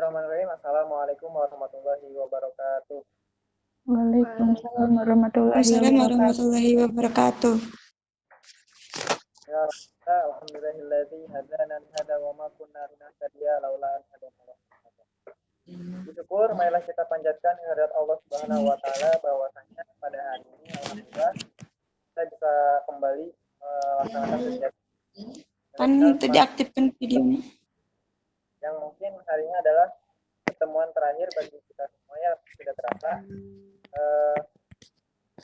Bismillahirrahmanirrahim. Assalamualaikum warahmatullahi wabarakatuh. Waalaikumsalam warahmatullahi Waalaikumsalam wabarakatuh. warahmatullahi wabarakatuh. Ya Rabbana, alhamdulillahilladzi hadana li hada wa ma kunna linahtadiya laula an hadana Allah. Bersyukur marilah kita panjatkan kehadirat Allah Subhanahu wa taala bahwasanya pada hari ini alhamdulillah kita bisa kembali melaksanakan kegiatan Kan itu diaktifkan videonya. yang mungkin hari ini adalah pertemuan terakhir bagi kita semua ya sudah terasa.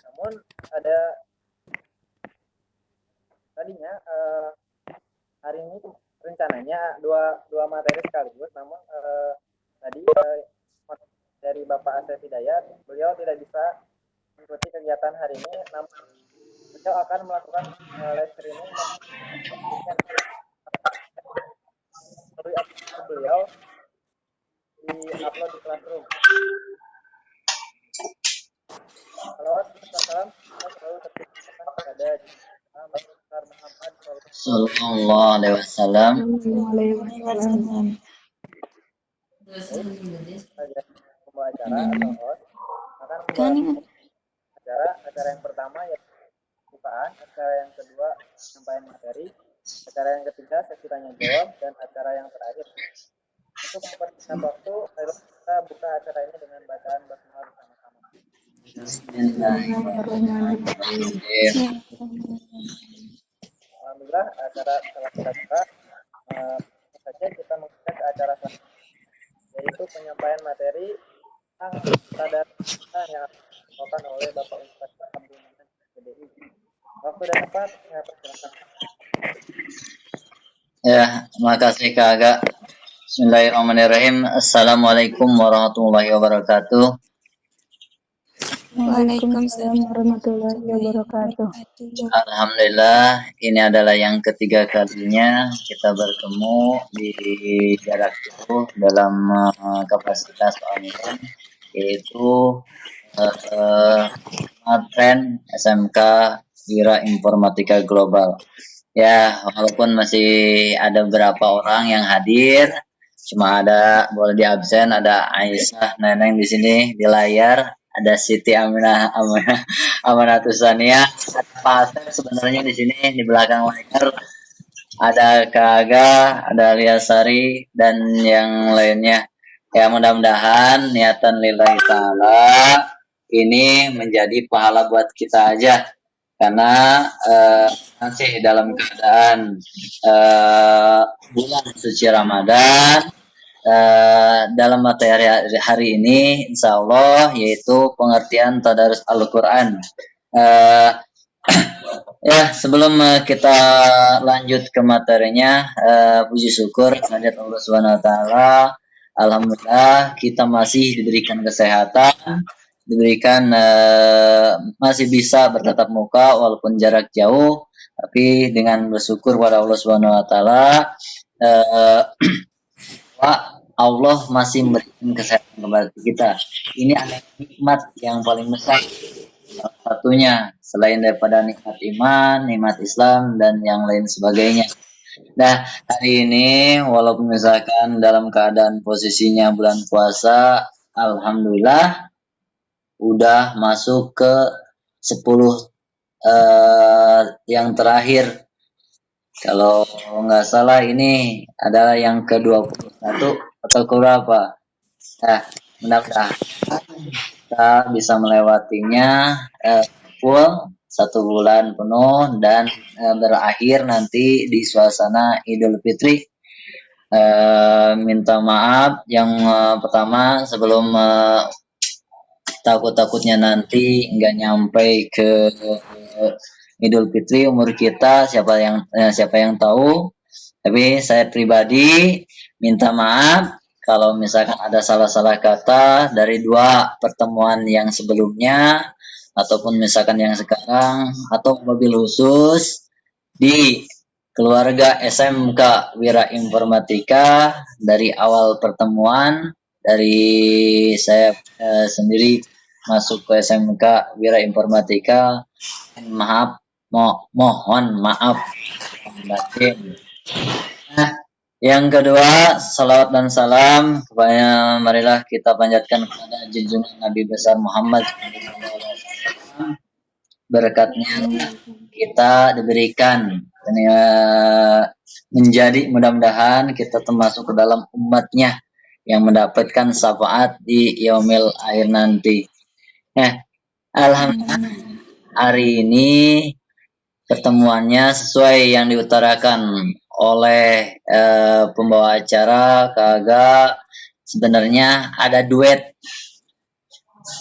Namun ada tadinya hari ini rencananya dua materi sekaligus, namun tadi dari Bapak Asef Hidayat, beliau tidak bisa mengikuti kegiatan hari ini, namun beliau akan melakukan live streaming melalui aplikasi beliau di upload di Classroom. Salam kita selalu terciptakan kepada Muhammad Sallallahu alaihi wasallam. Pembawa acara atau host akan membawa acara yang pertama yaitu pembukaan, acara yang kedua penyampaian materi, acara yang ketiga sesi tanya jawab, dan acara yang terakhir. Untuk mempersingkat waktu, kita buka acara ini dengan bacaan basmalah bersama-sama. Alhamdulillah acara telah kita buka. Saja kita mengikuti ke acara selanjutnya, yaitu penyampaian materi tentang sadar yang dilakukan oleh Bapak Ustaz Abdul Manan PDI. Waktu dan tempat saya persilakan. Ya, makasih Kak Aga. Bismillahirrahmanirrahim. Assalamualaikum warahmatullahi wabarakatuh. Waalaikumsalam warahmatullahi wabarakatuh. Alhamdulillah, ini adalah yang ketiga kalinya kita bertemu di jarak jauh dalam kapasitas online, yaitu Tren SMK Wira Informatika Global. Ya, walaupun masih ada beberapa orang yang hadir, cuma ada boleh di absen, ada Aisyah Neneng di sini di layar, ada Siti Amanatusania, ada Pak Asep sebenarnya di sini di belakang layar, ada Kak Aga, ada Liasari dan yang lainnya. Ya, mudah-mudahan niatan lillahi ta'ala ini menjadi pahala buat kita aja, karena masih dalam keadaan bulan suci Ramadan. Dalam materi hari ini insya Allah yaitu pengertian tadarus Al-Quran. Ya, sebelum kita lanjut ke materinya, puji syukur kehadirat Allah Subhanahu wa taala. Alhamdulillah kita masih diberikan kesehatan, diberikan masih bisa bertatap muka walaupun jarak jauh, tapi dengan bersyukur pada Allah Subhanahu wa taala, Allah masih memberikan kesehatan kepada kita. Ini adalah nikmat yang paling besar, salah satunya selain daripada nikmat iman, nikmat Islam dan yang lain sebagainya. Nah, hari ini walaupun misalkan dalam keadaan posisinya bulan puasa, alhamdulillah udah masuk ke 10 yang terakhir. Kalau nggak salah ini adalah yang ke-21 atau ke-berapa. Nah, mudah-mudahan kita bisa melewatinya full 1 bulan penuh dan berakhir nanti di suasana Idul Fitri. Minta maaf yang pertama sebelum takut-takutnya nanti nggak nyampe ke Idul Fitri umur kita, siapa yang tahu. Tapi saya pribadi minta maaf kalau misalkan ada salah-salah kata dari 2 pertemuan yang sebelumnya ataupun misalkan yang sekarang, atau mobil khusus di keluarga SMK Wira Informatika dari awal pertemuan dari saya sendiri masuk ke SMK Wira Informatika. Mohon maaf batin. Nah, Yang kedua, salawat dan salam kepada marilah kita panjatkan kepada junjungan Nabi besar Muhammad SAW. Berkatnya kita diberikan menjadi mudah-mudahan kita termasuk ke dalam umatnya yang mendapatkan syafaat di yaumil akhir nanti. Alhamdulillah hari ini pertemuannya sesuai yang diutarakan oleh pembawa acara Kak. Sebenarnya ada duet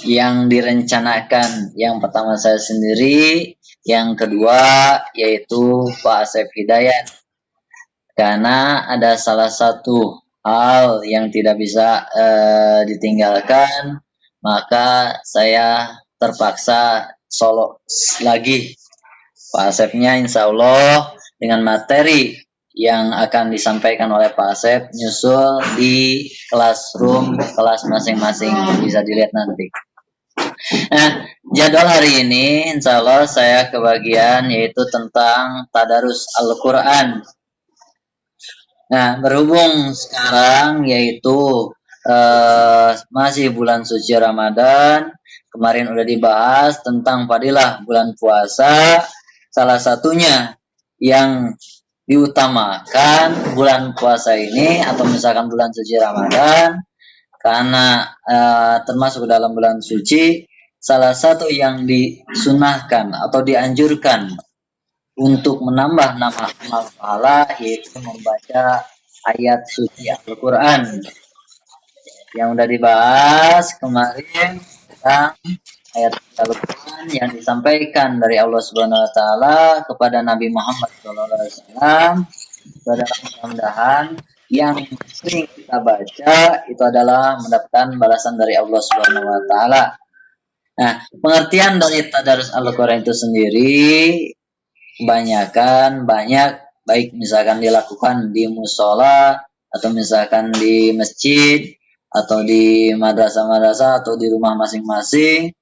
yang direncanakan. Yang pertama saya sendiri, yang kedua yaitu Pak Asep Hidayat. Karena ada salah satu hal yang tidak bisa ditinggalkan, maka saya terpaksa solo lagi. Pak Asepnya insya Allah dengan materi yang akan disampaikan oleh Pak Asep nyusul di kelas masing-masing, bisa dilihat nanti. Nah, jadwal hari ini insya Allah saya kebagian yaitu tentang tadarus Al-Quran. Nah, berhubung sekarang yaitu masih bulan suci Ramadan, kemarin udah dibahas tentang fadilah bulan puasa. Salah satunya yang diutamakan bulan puasa ini atau misalkan bulan suci Ramadan karena termasuk dalam bulan suci, salah satu yang disunahkan atau dianjurkan untuk menambah nama pahala yaitu membaca ayat suci Al-Quran yang udah dibahas kemarin tentang ayat Al-Quran yang disampaikan dari Allah Subhanahu Wa Taala kepada Nabi Muhammad SAW. Mudah-mudahan yang sering kita baca itu adalah mendapatkan balasan dari Allah Subhanahu Wa Taala. Nah, pengertian dari tadarus Al-Quran itu sendiri kebanyakan banyak, baik misalkan dilakukan di musola atau misalkan di masjid atau di madrasah-madrasah atau di rumah masing-masing.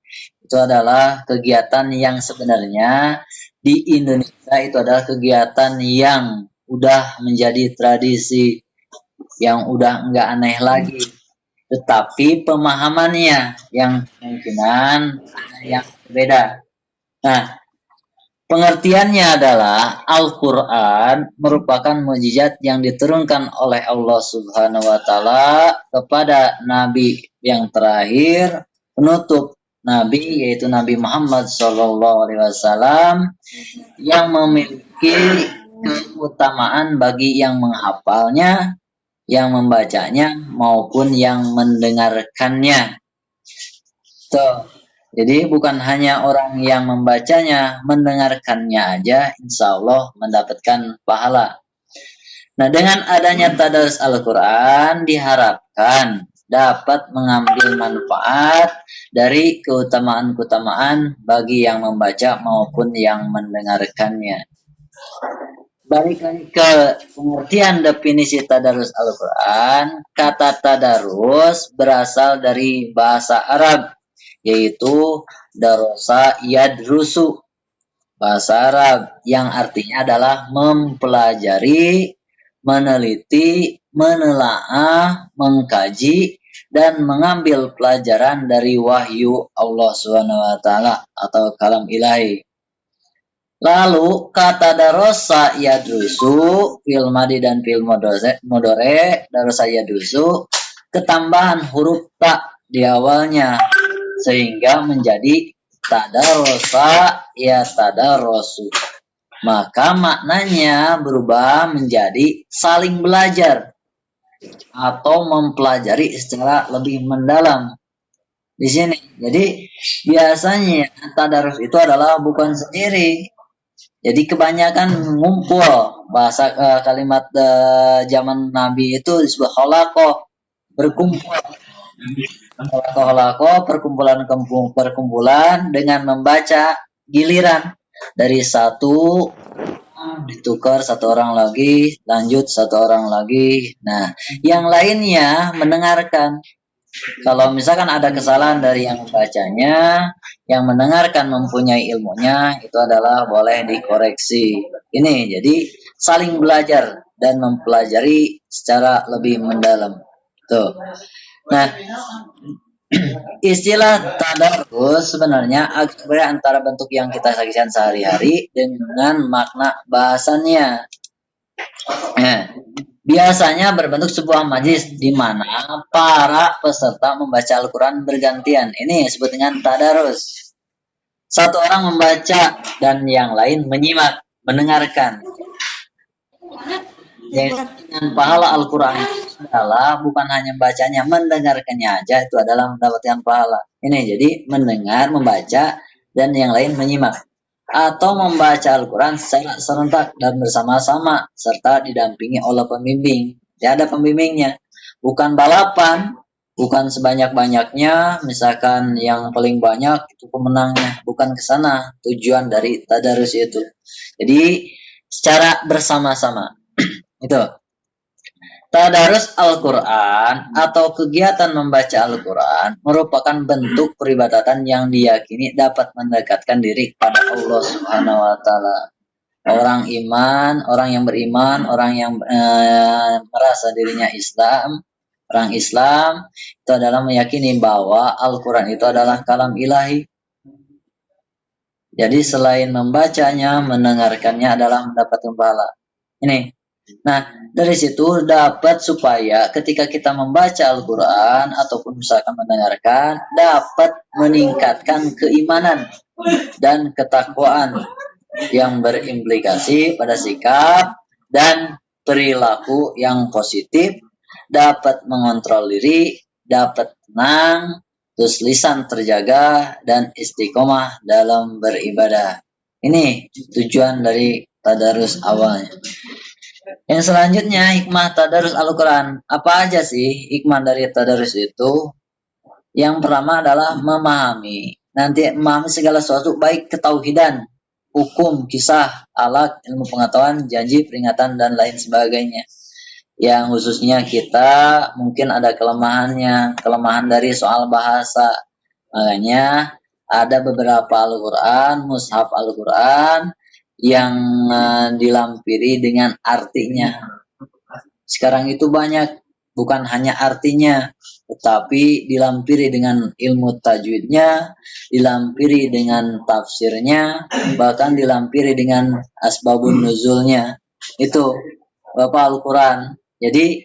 Itu adalah kegiatan yang sebenarnya di Indonesia itu adalah kegiatan yang udah menjadi tradisi, yang udah enggak aneh lagi. Tetapi pemahamannya yang kemungkinan ada yang berbeda. Nah, pengertiannya adalah Al-Quran merupakan mukjizat yang diturunkan oleh Allah Subhanahu Wa Taala kepada Nabi yang terakhir, penutup Nabi yaitu Nabi Muhammad SAW yang memiliki keutamaan bagi yang menghafalnya, yang membacanya maupun yang mendengarkannya. Tuh. Jadi bukan hanya orang yang membacanya, mendengarkannya aja insya Allah mendapatkan pahala. Nah, dengan adanya tadarus Al-Quran diharapkan dapat mengambil manfaat dari keutamaan-keutamaan bagi yang membaca maupun yang mendengarkannya. Balik lagi ke pengertian definisi tadarus Al-Quran. Kata tadarus berasal dari bahasa Arab, yaitu darosa yadrusu, bahasa Arab yang artinya adalah mempelajari, meneliti, menelaah, mengkaji, dan mengambil pelajaran dari wahyu Allah SWT atau kalam ilahi. Lalu kata darosa yadrusu, fil madi dan fil mudore, darosa yadrusu, ketambahan huruf ta di awalnya sehingga menjadi tadarosa ya tadarosu. Maka maknanya berubah menjadi saling belajar atau mempelajari secara lebih mendalam di sini. Jadi biasanya tadarus itu adalah bukan sendiri. Jadi kebanyakan ngumpul, bahasa kalimat zaman Nabi itu disebut holakoh, berkumpul. Holakoh perkumpulan dengan membaca giliran dari satu ditukar satu orang lagi, lanjut satu orang lagi. Nah, yang lainnya mendengarkan. Kalau misalkan ada kesalahan dari yang membacanya, yang mendengarkan mempunyai ilmunya, itu adalah boleh dikoreksi. Ini jadi saling belajar dan mempelajari secara lebih mendalam. Tuh. Nah, istilah tadarus sebenarnya agak berbeda antara bentuk yang kita saksikan sehari-hari dengan makna bahasannya. Nah, biasanya berbentuk sebuah majlis di mana para peserta membaca Al-Quran bergantian. Ini disebut dengan tadarus. Satu orang membaca dan yang lain menyimak, mendengarkan. Dengan pahala Al-Quran adalah bukan hanya bacanya, mendengarkannya aja itu adalah mendapatkan pahala. Ini jadi mendengar, membaca, dan yang lain menyimak. Atau membaca Al-Quran secara serentak dan bersama-sama serta didampingi oleh pembimbing. Ya, ada pembimbingnya. Bukan balapan, bukan sebanyak-banyaknya, misalkan yang paling banyak itu pemenangnya. Bukan ke sana tujuan dari tadarus itu. Jadi secara bersama-sama. Itu. Tadarus Al-Quran atau kegiatan membaca Al-Quran merupakan bentuk peribadatan yang diyakini dapat mendekatkan diri pada Allah Subhanahu wa Ta'ala. Orang iman, orang yang beriman, orang yang merasa dirinya Islam, orang Islam itu adalah meyakini bahwa Al-Quran itu adalah kalam ilahi. Jadi selain membacanya, mendengarkannya adalah mendapatkan pahala. Ini. Nah, dari situ dapat supaya ketika kita membaca Al-Quran ataupun misalkan mendengarkan, dapat meningkatkan keimanan dan ketakwaan yang berimplikasi pada sikap dan perilaku yang positif, dapat mengontrol diri, dapat tenang, terus lisan terjaga, dan istiqomah dalam beribadah. Ini tujuan dari tadarus awalnya. Yang selanjutnya hikmah tadarus Al-Quran. Apa aja sih hikmah dari tadarus itu? Yang pertama adalah memahami. Nanti memahami segala sesuatu baik ketauhidan, hukum, kisah, alat, ilmu pengetahuan, janji, peringatan, dan lain sebagainya. Yang khususnya kita mungkin ada kelemahannya, kelemahan dari soal bahasa. Makanya ada beberapa Al-Quran, mushaf Al-Quran yang dilampiri dengan artinya. Sekarang itu banyak, bukan hanya artinya, tetapi dilampiri dengan ilmu tajwidnya, dilampiri dengan tafsirnya, bahkan dilampiri dengan asbabun nuzulnya. Itu Bapak Al-Quran. Jadi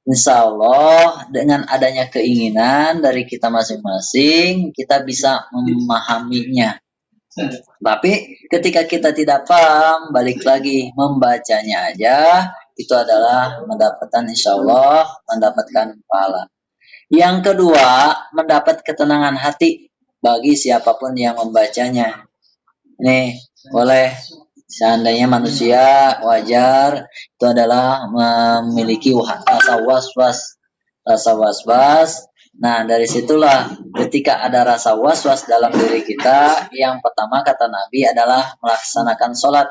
insya Allah dengan adanya keinginan dari kita masing-masing, kita bisa memahaminya. Tapi ketika kita tidak paham, balik lagi membacanya aja, itu adalah mendapatkan insya Allah, mendapatkan pahala. Yang kedua, mendapat ketenangan hati bagi siapapun yang membacanya. Nih, boleh seandainya manusia wajar itu adalah memiliki rasa was-was. Rasa was-was. Nah, dari situlah ketika ada rasa was-was dalam diri kita, yang pertama kata Nabi adalah melaksanakan sholat.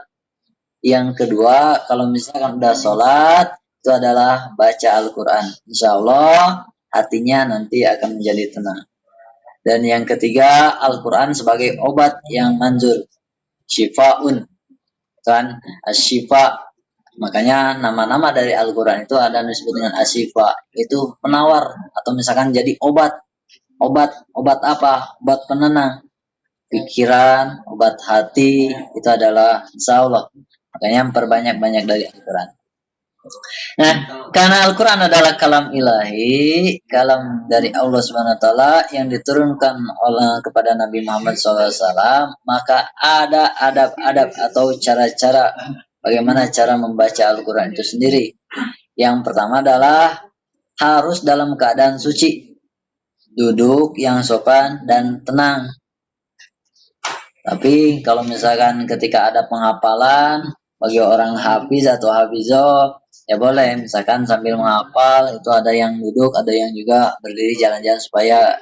Yang kedua, kalau misalkan udah sholat, itu adalah baca Al-Quran. Insya Allah, hatinya nanti akan menjadi tenang. Dan yang ketiga, Al-Quran sebagai obat yang manjur. Syifa'un. Kan? Asyifa. Makanya nama-nama dari Al-Quran itu ada yang disebut dengan asyifa. Itu penawar. Atau misalkan jadi obat. Obat apa? Obat penenang. Pikiran, obat hati. Itu adalah insya Allah. Makanya perbanyak-banyak dari Al-Quran. Nah, karena Al-Quran adalah kalam ilahi, kalam dari Allah Subhanahu wa Ta'ala yang diturunkan oleh kepada Nabi Muhammad SAW, maka ada adab-adab atau cara-cara bagaimana cara membaca Al-Quran itu sendiri. Yang pertama adalah harus dalam keadaan suci, duduk yang sopan dan tenang. Tapi kalau misalkan ketika ada penghafalan bagi orang hafiz atau hafizoh, ya boleh, misalkan sambil menghafal itu ada yang duduk, ada yang juga berdiri jalan-jalan supaya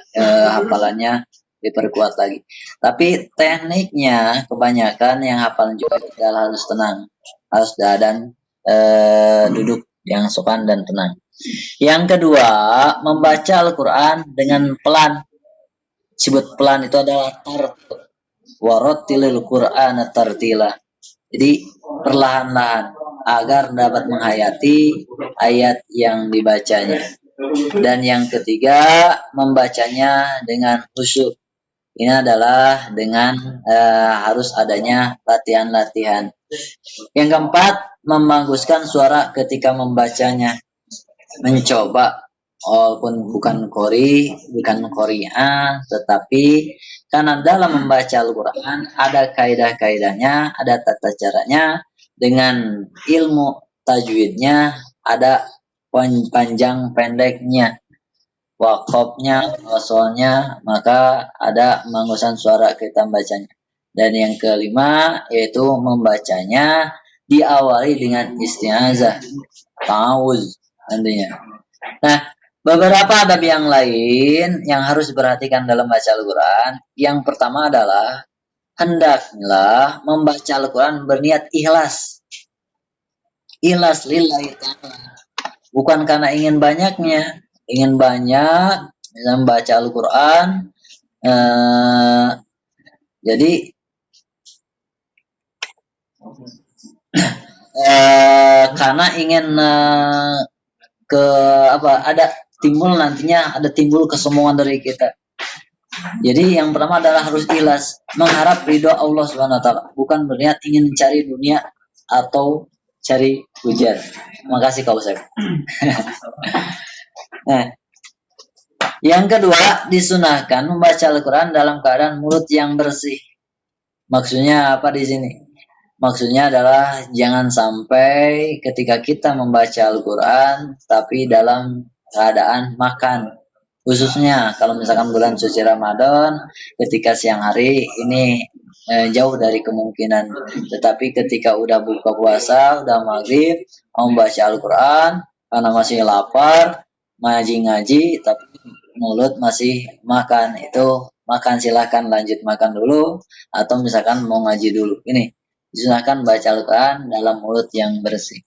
hafalannya diperkuat lagi. Tapi tekniknya kebanyakan yang hafalan juga adalah harus tenang, harus dan duduk yang sopan dan tenang. Yang kedua, membaca Al-Quran dengan pelan. Sebut pelan itu adalah warattilil Qur'ana tartila. Jadi perlahan-lahan. agar dapat menghayati ayat yang dibacanya. Dan yang ketiga, membacanya dengan khusyuk. Ini adalah dengan harus adanya latihan-latihan. Yang keempat, membaguskan suara ketika membacanya. Mencoba, walaupun bukan Qori'ah, tetapi karena dalam membaca Al-Quran ada kaidah-kaidahnya, ada tata caranya, dengan ilmu tajwidnya, ada panjang pendeknya, wakofnya, wasolnya, maka ada pembagusan suara kita membacanya. Dan yang kelima yaitu membacanya diawali dengan isti'azah, ta'awuz nantinya. Nah, beberapa adab yang lain yang harus diperhatikan dalam baca Al-Quran. Yang pertama adalah hendaklah membaca Al-Quran berniat ikhlas. Ikhlas lillahi ta'ala. Bukan karena ingin banyaknya. Ingin banyak membaca Al-Quran. Jadi karena ingin ada timbul kesombongan dari kita. Jadi yang pertama adalah harus ikhlas, mengharap ridho Allah Subhanahu wa taala, bukan berniat ingin mencari dunia atau cari hujan. Makasih Kak Usep. Nah, yang kedua, disunahkan membaca Al-Quran dalam keadaan mulut yang bersih. Maksudnya apa di sini? Maksudnya adalah jangan sampai ketika kita membaca Al-Quran tapi dalam keadaan makan. Khususnya kalau misalkan bulan suci Ramadan, ketika siang hari ini jauh dari kemungkinan. Tetapi ketika udah buka puasa, udah maghrib, mau membaca Al-Quran karena masih lapar, ngaji-ngaji tapi mulut masih makan, itu makan, silahkan lanjut makan dulu, atau misalkan mau ngaji dulu. Ini disunahkan baca Al-Quran dalam mulut yang bersih.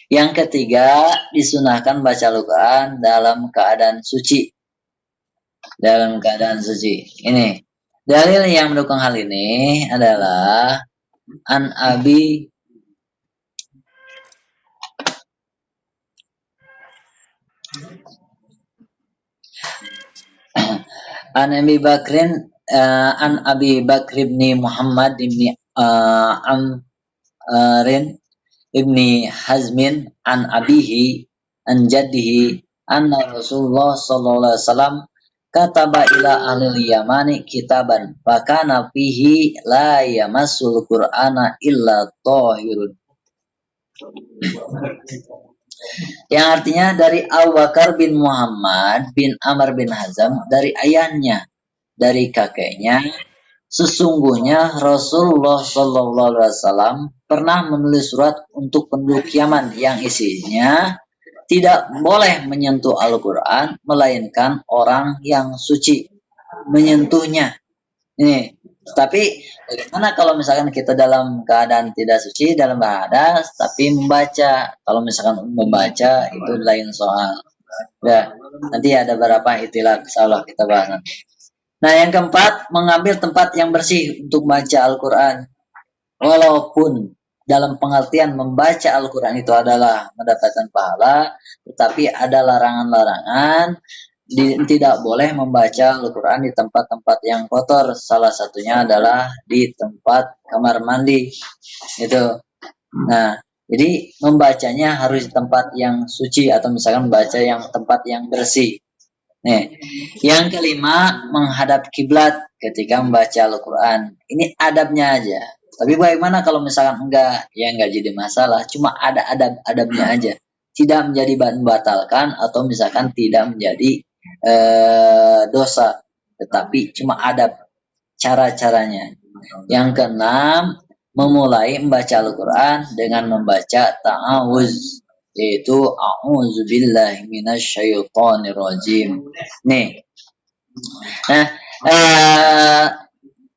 Yang ketiga, disunahkan baca Al-Quran dalam keadaan suci. Dalam keadaan suci. Ini dalil yang mendukung hal ini adalah An Abi Bakrin An Abi Bakr ibni Muhammad ibni Amrin ibni Hazmin an abihi an jaddihi anna Rasulullah sallallahu alaihi wasallam kataba ila ahli Yamani kitaban fakana fihi la yamassul Qur'ana illa tahirun. Yang artinya dari Abu Bakar bin Muhammad bin Amr bin Hazm, dari ayahnya, dari kakeknya, sesungguhnya Rasulullah Shallallahu Alaihi Wasallam pernah menulis surat untuk penduduk Yaman yang isinya tidak boleh menyentuh Al-Quran melainkan orang yang suci menyentuhnya. Ini, tapi bagaimana kalau misalkan kita dalam keadaan tidak suci, dalam hadas, tapi membaca? Kalau misalkan membaca itu lain soal. Ya, nanti ada beberapa istilah, insyaallah kita bahas. Nah, yang keempat, mengambil tempat yang bersih untuk baca Al-Quran. Walaupun dalam pengertian membaca Al-Quran itu adalah mendapatkan pahala, tetapi ada larangan-larangan. Tidak boleh membaca Al-Quran di tempat-tempat yang kotor. Salah satunya adalah di tempat kamar mandi. Itu. Nah, jadi membacanya harus di tempat yang suci atau misalkan membaca yang tempat yang bersih. Nih, yang kelima, menghadap kiblat ketika membaca Al-Quran. Ini adabnya aja. Tapi bagaimana kalau misalkan enggak? Ya enggak jadi masalah. Cuma ada adabnya aja. Tidak menjadi membatalkan atau misalkan tidak menjadi dosa. Tetapi cuma adab cara-caranya. Yang keenam, memulai membaca Al-Quran dengan membaca ta'awuz, yaitu a'udzubillahi minasyaitonirrajim. Nih. Nah,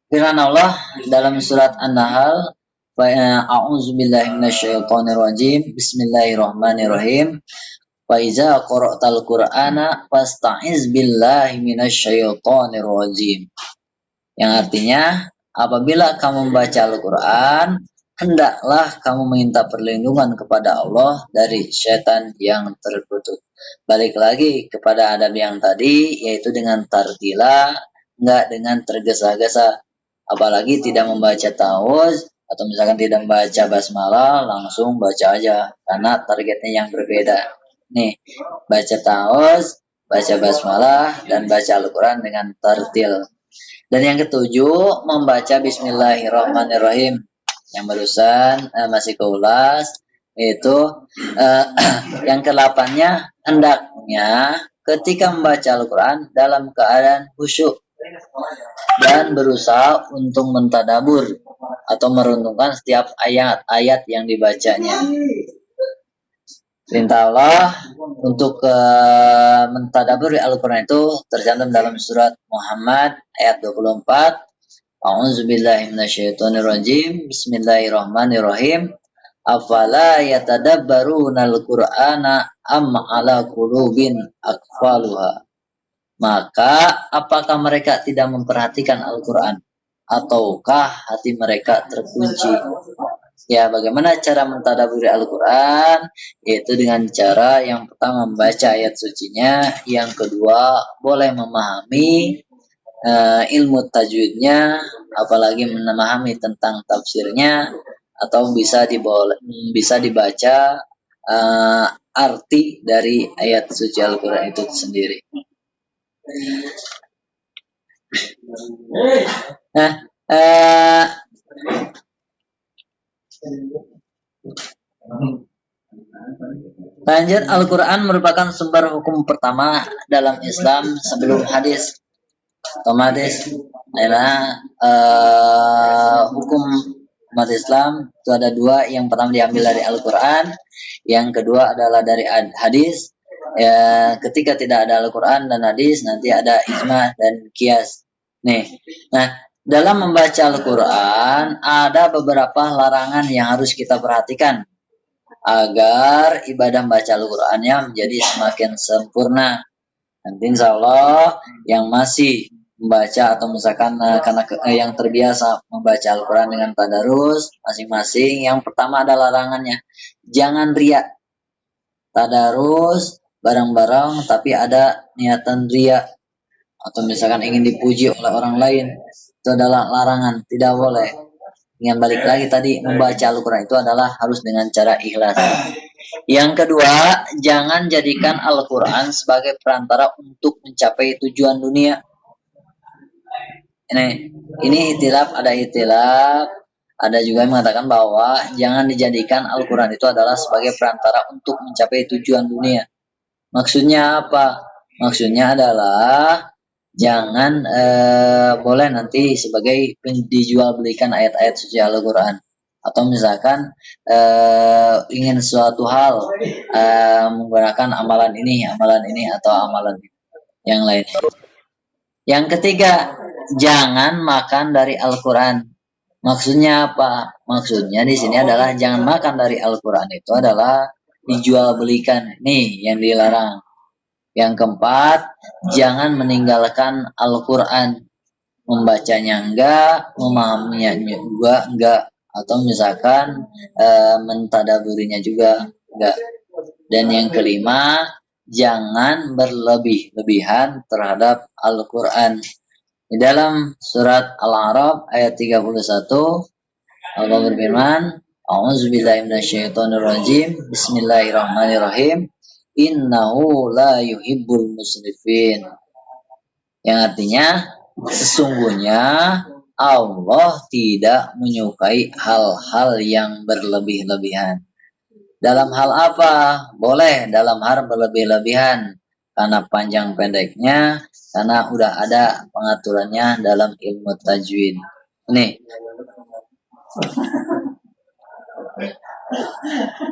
firman Allah dalam surat An-Nahl, a'udzubillahi minasyaitonirrajim, bismillahirrahmanirrahim. Fa iza qara'tal Qur'ana fasta'iz billahi minasyaitonirrajim. Yang artinya, apabila kamu membaca Al-Quran, hendaklah kamu meminta perlindungan kepada Allah dari setan yang terkutuk. Balik lagi kepada adab yang tadi, yaitu dengan tartila, enggak dengan tergesa-gesa. Apalagi tidak membaca ta'awuz, atau misalkan tidak membaca basmalah, langsung baca aja. Karena targetnya yang berbeda. Nih, baca ta'awuz, baca basmalah, dan baca Al-Quran dengan tartil. Dan yang ketujuh, membaca Bismillahirrahmanirrahim. Yang barusan masih keulas, yaitu yang ke-8-nya, hendaknya ketika membaca Al-Quran dalam keadaan khusyuk dan berusaha untuk mentadabur atau merenungkan setiap ayat-ayat yang dibacanya. Perintah Allah untuk mentadabur Al-Quran itu tercantum dalam surat Muhammad ayat 24. A'udzubillahi minasyaitonirrajim. Bismillahirrahmanirrahim. Afala yatadabbaruna al-Qur'ana am ala qulubin aqfaluha. Maka apakah mereka tidak memperhatikan Al-Quran ataukah hati mereka terkunci? Ya, bagaimana cara mentadaburi Al-Quran? Yaitu dengan cara yang pertama membaca ayat sucinya, yang kedua boleh memahami ilmu tajwidnya, apalagi memahami tentang tafsirnya, atau bisa dibaca arti dari ayat suci Al-Quran itu sendiri. Nah, lanjut, Al-Quran merupakan sumber hukum pertama dalam Islam sebelum hadis. Otomatis adalah hukum umat Islam itu ada dua. Yang pertama diambil dari Al-Quran, yang kedua adalah dari hadis. Ya, ketika tidak ada Al-Quran dan hadis, nanti ada ijma dan qiyas. Nah, dalam membaca Al-Quran ada beberapa larangan yang harus kita perhatikan agar ibadah membaca Al-Qurannya menjadi semakin sempurna. Nanti insya Allah yang masih membaca atau misalkan karena yang terbiasa membaca Al-Quran dengan tadarus masing-masing, yang pertama ada larangannya, jangan riya. Tadarus bareng-bareng tapi ada niatan riya atau misalkan ingin dipuji oleh orang lain, itu adalah larangan, tidak boleh. Yang balik lagi tadi, membaca Al-Quran itu adalah harus dengan cara ikhlas. Yang kedua, jangan jadikan Al-Quran sebagai perantara untuk mencapai tujuan dunia. Ini itilaf, ada itilaf. Ada juga yang mengatakan bahwa jangan dijadikan Al-Quran itu adalah sebagai perantara untuk mencapai tujuan dunia. Maksudnya apa? Maksudnya adalah jangan boleh nanti sebagai dijual belikan ayat-ayat suci Al-Quran. Atau misalkan ingin suatu hal menggunakan amalan ini atau amalan yang lain. Yang ketiga, jangan makan dari Al-Quran. Maksudnya apa? Maksudnya di sini adalah jangan makan dari Al-Quran itu adalah dijual belikan. Nih yang dilarang. Yang keempat, jangan meninggalkan Al-Quran. Membacanya enggak, memahaminya juga enggak, atau misalkan mentadaburinya juga enggak. Dan yang kelima, jangan berlebih-lebihan terhadap Al-Quran. Di dalam surat Al-A'raf ayat 31, Allah berfirman, A'udzubillahi minasyaitonirrajim. Bismillahirrahmanirrahim. Innahu la yuhibbul musrifin. Yang artinya, sesungguhnya Allah tidak menyukai hal-hal yang berlebih-lebihan. Dalam hal apa? Boleh dalam hal berlebih-lebihan karena panjang pendeknya, karena udah ada pengaturannya dalam ilmu tajwid. Nih,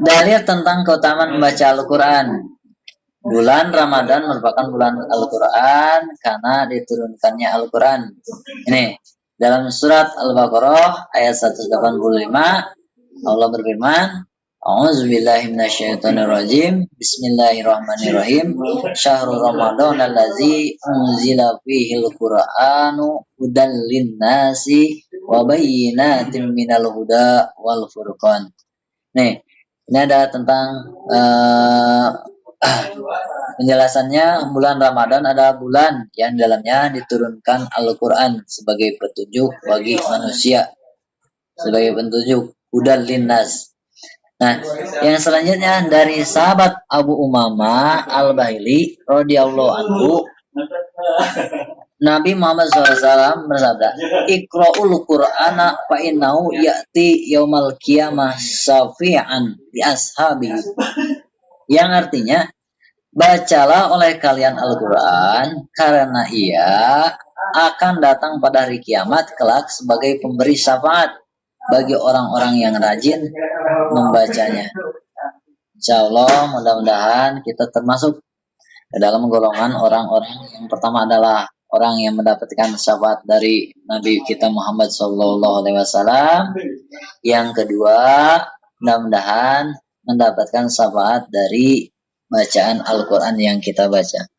dalil tentang keutamaan membaca Al-Quran. Bulan Ramadan merupakan bulan Al-Quran karena diturunkannya Al-Quran. Ini dalam surat Al-Baqarah ayat 185, Allah berfirman, A'udzubillahi minasyaitonirrajim. Bismillahirrahmanirrahim. Syahrul Ramadan allazi unzila fihil Qur'anu hudan linnasi wa bayyinatin minal huda wal furqan. Nih, ini ada tentang penjelasannya. Bulan Ramadan adalah bulan yang dalamnya diturunkan Al-Quran sebagai petunjuk bagi manusia, sebagai petunjuk hudal linnas. Nah, yang selanjutnya dari sahabat Abu Umamah Al-Bahili radhiyallahu anhu, Nabi Muhammad SAW bersabda, "Iqra'ul Qur'ana fa innahu ya'ti yaumal qiyamah syafi'an li ashabi." Yang artinya, bacalah oleh kalian Al-Quran karena ia akan datang pada hari kiamat kelak sebagai pemberi syafaat bagi orang-orang yang rajin membacanya. Insya Allah mudah-mudahan kita termasuk ke dalam golongan orang-orang yang pertama adalah orang yang mendapatkan syafaat dari Nabi kita Muhammad SAW. Yang kedua, mudah-mudahan mendapatkan syafaat dari bacaan Al-Quran yang kita baca.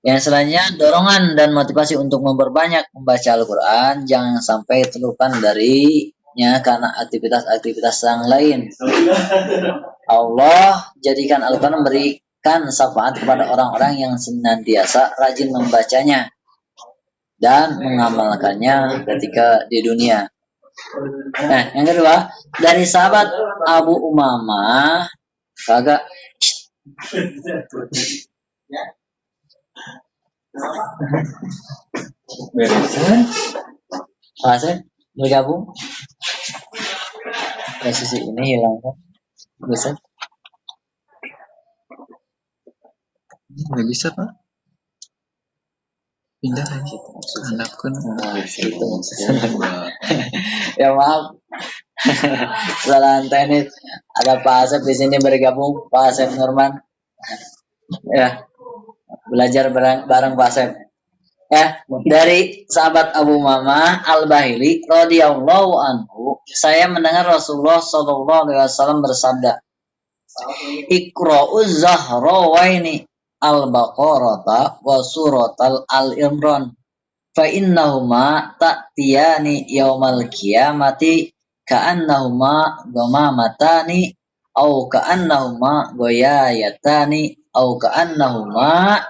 Yang selanjutnya, dorongan dan motivasi untuk memperbanyak membaca Al-Quran. Jangan sampai terlupakan darinya karena aktivitas-aktivitas yang lain. Allah jadikan Al-Quran memberikan syafaat kepada orang-orang yang senantiasa rajin membacanya dan mengamalkannya ketika di dunia. Nah, yang kedua, dari sahabat Abu Umamah, kagak Pasien bergabung. Posisi ini hilangkan. Bisa? Nggak bisa Pak. Pindah lagi. Handapkan. Itu. Ya maaf. Kesalahan teknis. Ada Pak Asep di sini bergabung. Pak Asep Nurman. Ya. Belajar bareng Pak Asep. Ya, dari sahabat Abu Umamah Al-Bahili radhiyallahu anhu, saya mendengar Rasulullah SAW bersabda, "Iqra'uz Zahrawaini Al-Baqarah wa suratal Al-Imran, fa innahuma ta'tiyani yaumal qiyamati ka'annahuma dhamamatani au ka'annahuma ghayayatani au ka'annahuma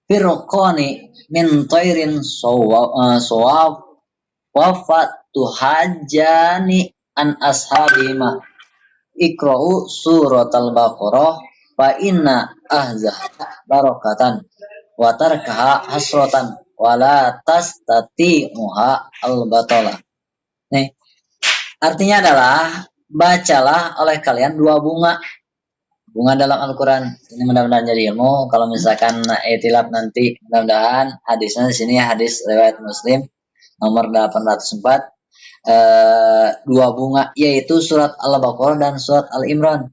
firqani min tairin sawab wafatuhajani an ashabima ikra'u suratal baqarah fa inna ahzah barakatan wa tarkaha hasratan wa la tastati'uha al-batala. Nih, artinya adalah bacalah oleh kalian dua bunga dalam Al-Quran. Ini mudah-mudahan jadi ilmu. Kalau misalkan etilab nanti, mudah-mudahan hadisnya di sini hadis riwayat Muslim nomor 804, dua bunga, yaitu surat Al-Baqarah dan surat Al-Imran.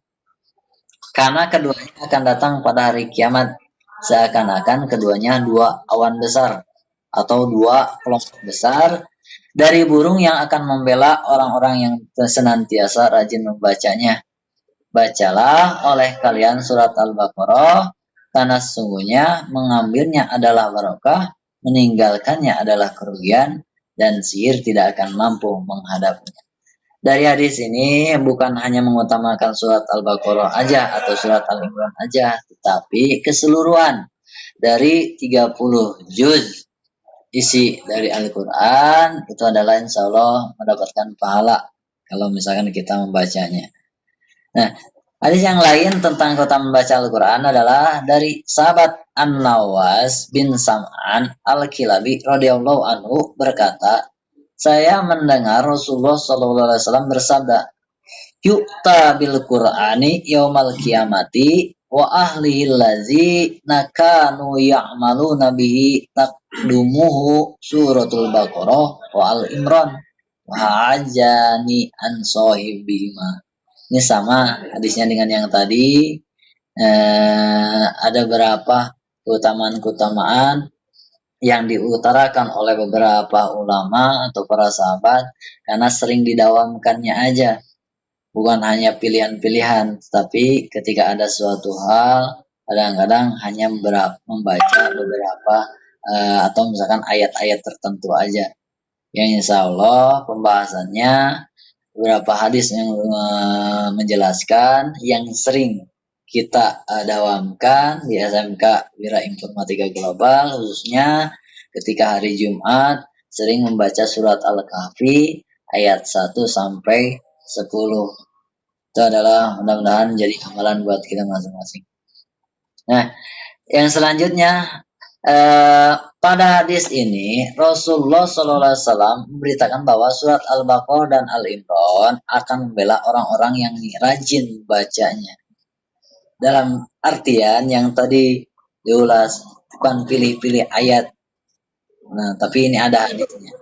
Karena keduanya akan datang pada hari kiamat, seakan-akan keduanya dua awan besar atau dua kelompok besar dari burung yang akan membela orang-orang yang senantiasa rajin membacanya. Bacalah oleh kalian surat Al-Baqarah, karena sesungguhnya mengambilnya adalah barokah, meninggalkannya adalah kerugian, dan sihir tidak akan mampu menghadapinya. Dari hadis ini bukan hanya mengutamakan surat Al-Baqarah aja atau surat Al-Imran aja, tetapi keseluruhan dari 30 juz isi dari Al-Quran itu adalah insya Allah mendapatkan pahala kalau misalkan kita membacanya. Nah, hadis yang lain tentang keutamaan membaca Al-Quran adalah dari sahabat An-Nawas bin Sam'an Al-Kilabi radhiyallahu anhu berkata, saya mendengar Rasulullah SAW bersabda, "Yu'ta bil Qur'ani yaumal qiyamati wa ahlihi allazi nakanu ya'maluna bihi taqdumuhu suratul Baqarah wa Al-Imran wa ajani an sahibihima." Ini sama hadisnya dengan yang tadi. Ada beberapa keutamaan-keutamaan yang diutarakan oleh beberapa ulama atau para sahabat karena sering didawamkannya aja. Bukan hanya pilihan-pilihan, tapi ketika ada suatu hal, kadang-kadang hanya membaca beberapa atau misalkan ayat-ayat tertentu aja. yang insya Allah pembahasannya beberapa hadis yang menjelaskan yang sering kita dawamkan di SMK Wira Informatika Global, khususnya ketika hari Jumat sering membaca surat Al-Kahfi ayat 1 sampai 10. Itu adalah mudah-mudahan menjadi amalan buat kita masing-masing. Nah, yang selanjutnya pada hadis ini Rasulullah SAW memberitakan bahwa surat Al-Baqarah dan Al-Imran akan membela orang-orang yang rajin bacanya. Dalam artian yang tadi diulas, bukan pilih-pilih ayat. Nah, tapi ini ada hadisnya.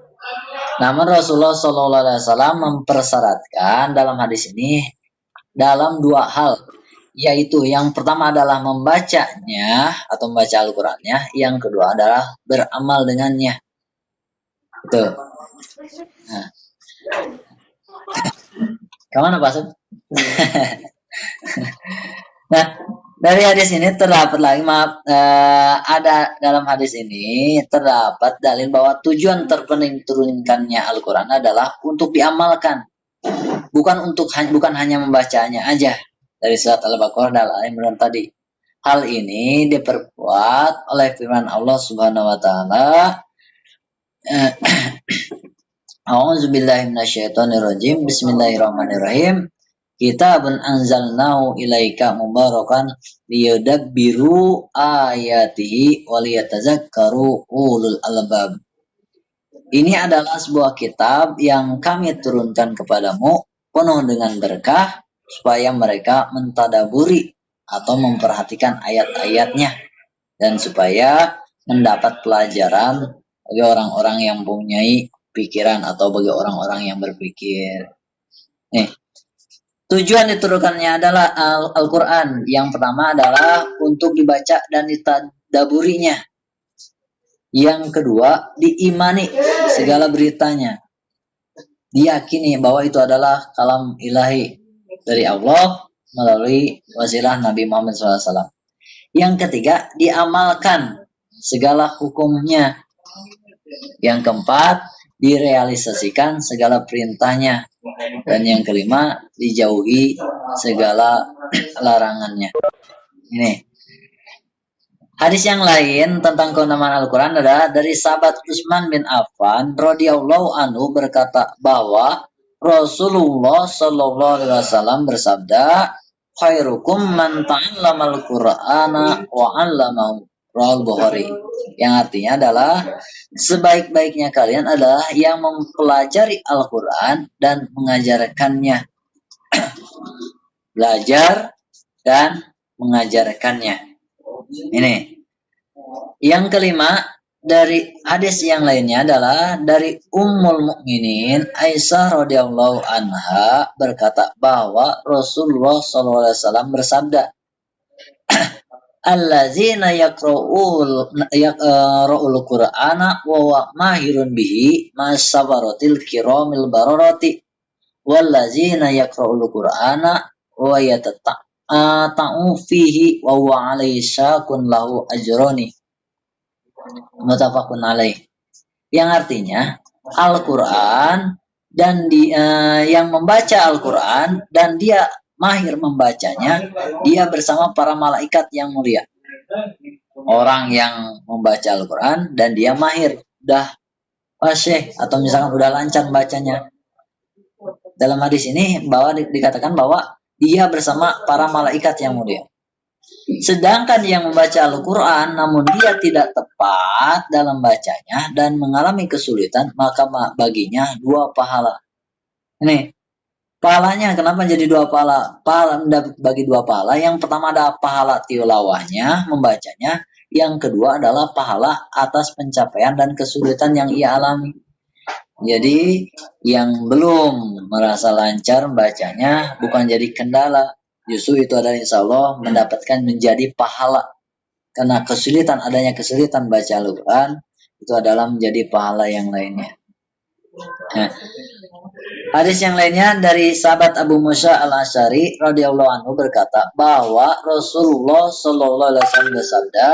Namun Rasulullah SAW mempersyaratkan dalam hadis ini dalam dua hal, yaitu yang pertama adalah membacanya atau membaca Al-Qur'annya, yang kedua adalah beramal dengannya. Itu. Nah. Kemana Pak Sub? Nah, dari hadis ini terdapat lagi, ada dalam hadis ini terdapat dalil bahwa tujuan terpenting turunkannya Al-Qur'an adalah untuk diamalkan, bukan hanya membacanya aja. Dari surat Al-Baqarah dan Al-Imran tadi. Hal ini diperkuat oleh firman Allah Subhanahu wa taala. A'udzubillahi minasyaitonirrajim. Bismillahirrahmanirrahim. Kitabun anzalnahu ilaika mubarakan liyadabbiru ayatihi wa liyatazakkaru ulul albab. Ini adalah sebuah kitab yang kami turunkan kepadamu penuh dengan berkah supaya mereka mentadaburi atau memperhatikan ayat-ayatnya dan supaya mendapat pelajaran bagi orang-orang yang mempunyai pikiran atau bagi orang-orang yang berpikir. Nih, tujuan diturunkannya adalah Al-Quran. Yang pertama adalah untuk dibaca dan ditadaburinya. Yang kedua, diimani segala beritanya. Diyakini bahwa itu adalah kalam ilahi dari Allah melalui wasilah Nabi Muhammad SAW. Yang ketiga, diamalkan segala hukumnya. Yang keempat, direalisasikan segala perintahnya. Dan yang kelima, dijauhi segala larangannya. Ini. Hadis yang lain tentang keutamaan Al-Quran adalah dari sahabat Utsman bin Affan radhiyallahu anhu berkata bahwa Rasulullah Shallallahu Alaihi Wasallam bersabda, "Khairukum man ta'allamal Qur'ana wa 'allamahu." Rawal Bukhari. Yang artinya adalah sebaik-baiknya kalian adalah yang mempelajari Al-Quran dan mengajarkannya. Belajar dan mengajarkannya. Ini. Yang kelima, dari hadis yang lainnya adalah dari Ummul Mukminin Aisyah radhiyallahu anha berkata bahwa Rasulullah SAW bersabda, "Allazina yaqra'ul Qur'ana wa huwa mahirun bihi masabaratil kiramil bararati wallazina yaqra'ul Qur'ana wa ta'u fihi wa huwa alaihi syakun lahu ajroni." Muttafaqun alaih. Yang artinya Al-Qur'an dan yang membaca Al-Qur'an dan dia mahir membacanya, dia bersama para malaikat yang mulia. Orang yang membaca Al-Qur'an dan dia mahir, udah fasih atau misalkan udah lancar bacanya. Dalam hadis ini bahwa dikatakan bahwa dia bersama para malaikat yang mulia. Sedangkan yang membaca Al-Quran namun dia tidak tepat dalam bacanya dan mengalami kesulitan, maka baginya dua pahala. Ini pahalanya kenapa jadi dua pahala? Pahala bagi dua pahala. Yang pertama ada pahala tilawahnya, membacanya. Yang kedua adalah pahala atas pencapaian dan kesulitan yang ia alami. Jadi yang belum merasa lancar membacanya bukan jadi kendala. Justru itu adalah insya Allah mendapatkan menjadi pahala. Karena adanya kesulitan baca Al-Quran, itu adalah menjadi pahala yang lainnya. Nah, hadis yang lainnya dari sahabat Abu Musa al-Asy'ari radhiyallahu anhu berkata bahwa Rasulullah Shallallahu Alaihi Wasallam bersabda,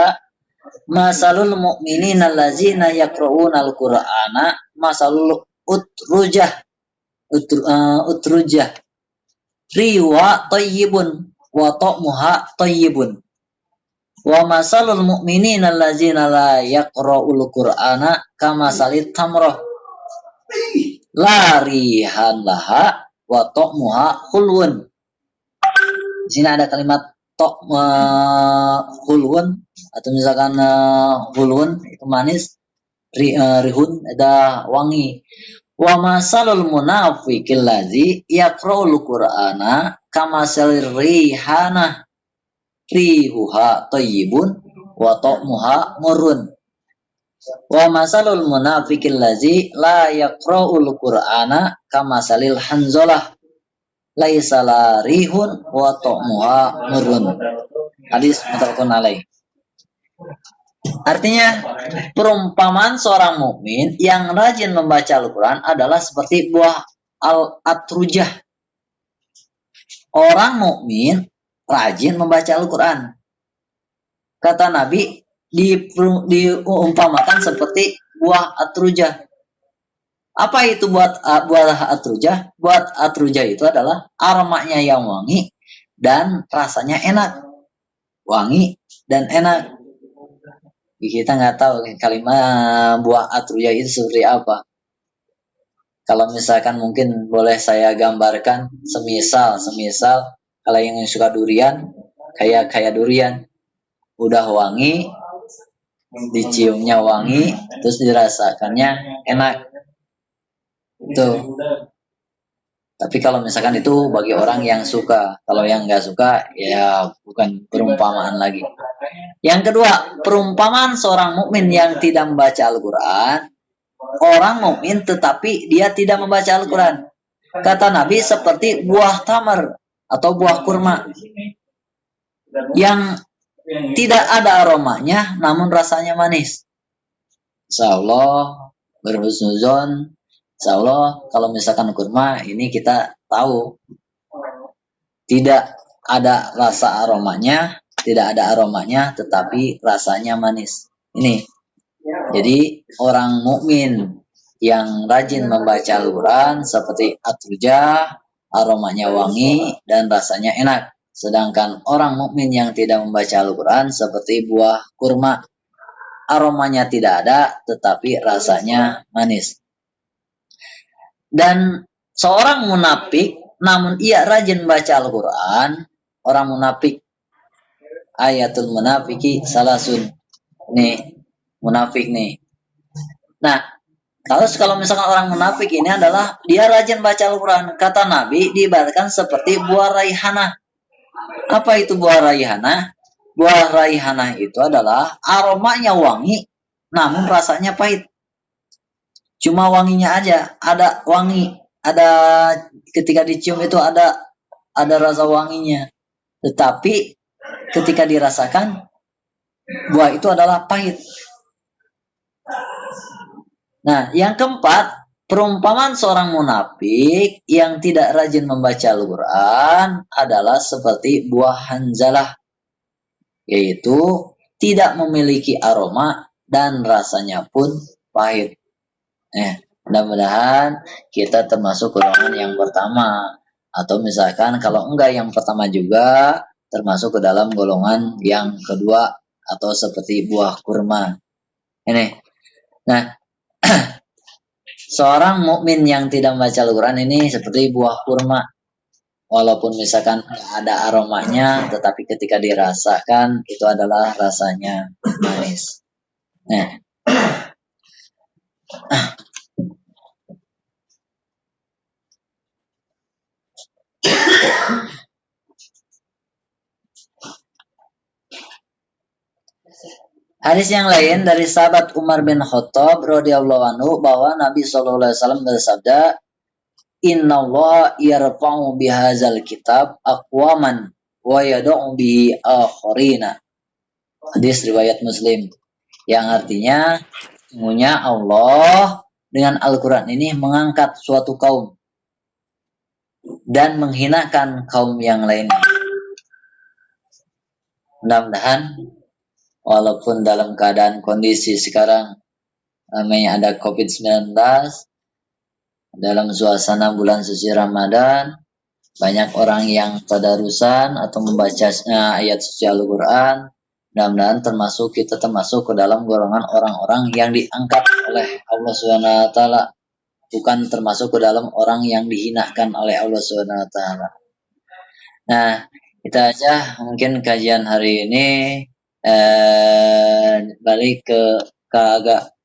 Masalul mu'minina allazina yaqra'una al-Qur'ana masalul utrujah riwa tayyibun wa ta'muha tayyibun wa masalul mu'minina allazina la yaqra'ul Qur'ana kama salit tamrah la rihan laha wa ta'muha khulwun. Di sini ada kalimat hulwun atau misalkan hulwun itu manis, rihun ada wangi. Wa masalul munafiqil ladzi yaqra'ul Qur'ana kamasalir rihana rihuha thayyibun wa ta'muha murrun. Wa masalul munafiqil ladzi la yaqra'ul Qur'ana kamasalil hanzalah laisa la rihun wa ta'muha murrun. Hadis muttafaqun alaih. Artinya, perumpamaan seorang mukmin yang rajin membaca Al-Quran adalah seperti buah al-atrujah. Orang mukmin rajin membaca Al-Quran. Kata Nabi, diumpamakan seperti buah atrujah. Apa itu buah atrujah? Buah atrujah itu adalah aromanya yang wangi dan rasanya enak. Wangi dan enak. Kita nggak tahu kalimat buah atrujah itu seperti apa. Kalau misalkan mungkin boleh saya gambarkan, semisal kalau yang suka durian, kayak durian, udah wangi, diciumnya wangi, terus dirasakannya enak. Tuh. Tapi kalau misalkan itu bagi orang yang suka, kalau yang nggak suka ya bukan perumpamaan lagi. Yang kedua, perumpamaan seorang mukmin yang tidak membaca Al-Quran, orang mukmin tetapi dia tidak membaca Al-Quran. Kata Nabi seperti buah tamar atau buah kurma yang tidak ada aromanya namun rasanya manis. Insyaallah berhusnuzon. Insyaallah kalau misalkan kurma ini kita tahu tidak ada rasa aromanya, tetapi rasanya manis. Ini. Jadi orang mukmin yang rajin membaca Al-Quran seperti atrujah, aromanya wangi dan rasanya enak. Sedangkan orang mukmin yang tidak membaca Al-Quran seperti buah kurma, aromanya tidak ada tetapi rasanya manis. Dan seorang munafik namun ia rajin baca Al-Quran, orang munafik, ayatul munafiki salasun. Nih, munafik nih. Nah, kalau misalkan orang munafik ini adalah dia rajin baca Al-Quran. Kata Nabi diibaratkan seperti buah raihanah. Apa itu buah raihanah? Buah raihanah itu adalah aromanya wangi namun rasanya pahit. Cuma wanginya aja, ada wangi, ada ketika dicium itu ada rasa wanginya. Tetapi ketika dirasakan buah itu adalah pahit. Nah, yang keempat, perumpamaan seorang munafik yang tidak rajin membaca Al-Quran adalah seperti buah hanzalah, yaitu tidak memiliki aroma dan rasanya pun pahit. Mudah-mudahan kita termasuk golongan yang pertama, atau misalkan kalau enggak yang pertama juga termasuk ke dalam golongan yang kedua atau seperti buah kurma. Ini. Nah, seorang mukmin yang tidak membaca Al-Quran ini seperti buah kurma. Walaupun misalkan ada aromanya, tetapi ketika dirasakan itu adalah rasanya manis. Nah. Hadis yang lain dari sahabat Umar bin Khattab radhiyallahu anhu bahwa Nabi SAW bersabda, "Innallaha yarfa'u bihadzal kitab aqwaman wa yad'u bihi akharina." Hadis riwayat Muslim. Yang artinya, sesungguhnya Allah dengan Al-Quran ini mengangkat suatu kaum dan menghinakan kaum yang lainnya. Mudah-mudahan walaupun dalam keadaan kondisi sekarang namanya ada COVID-19, dalam suasana bulan suci Ramadan, banyak orang yang tadarusan atau membaca ayat suci Al-Quran. Mudah-mudahan kita termasuk ke dalam golongan orang-orang yang diangkat oleh Allah Subhanahu wa taala, bukan termasuk ke dalam orang yang dihinakan oleh Allah Subhanahu wa taala. Nah, kita aja mungkin kajian hari ini balik ke agak